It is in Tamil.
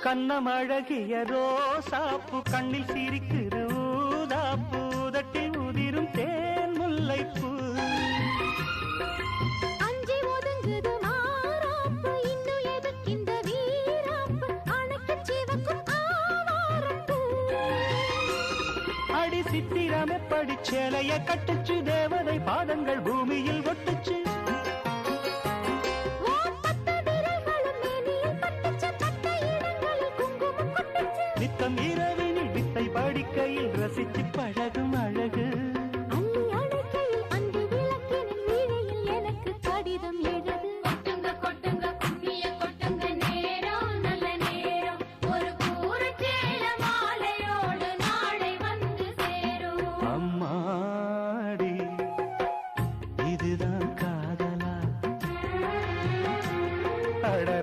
கண்ணம் அழகிய ரோசாப்பு கண்ணில் சிரிக்குது ஊதாப்பு உதட்டில் உதிரும் தேன் முல்லைப்பூ அஞ்சி ஒதுங்குது மாறாப்பு இன்னும் எதுக்கிந்த வீராப்பு அணைக்கு சிவக்கும் ஆவாரப்பூ அடி சித்திரமே படிச்சேலைய கட்டுச்சு தேவதை பாதங்கள் பூமியில் ஒட்டுச்சு நித்தம் இரவு